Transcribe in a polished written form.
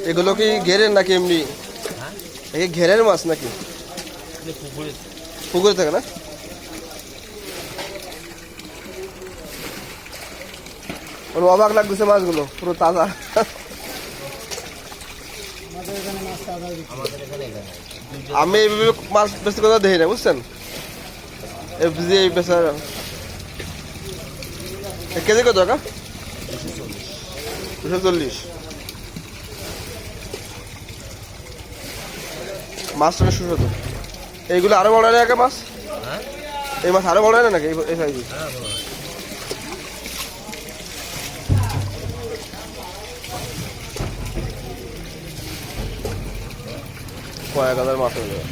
এগুলো কি ঘেরের নাকি এমনি? এই ঘেরের মাছ নাকি? পুকুরে থাকে না? অবাক লাগতেছে মাছগুলো পুরো তাজা। আমি এইভাবে মাছ বেশি কথা দেখি না বুঝছেন। কেজি কত টাকা? 240। মাছটা সুস্বাদু। এইগুলো আরো বড় হয় না একা মাছ? এই মাছ আরো বড় হয় না নাকি এই সাইজ? কয়েক হাজার মাছ হয়ে যাবে।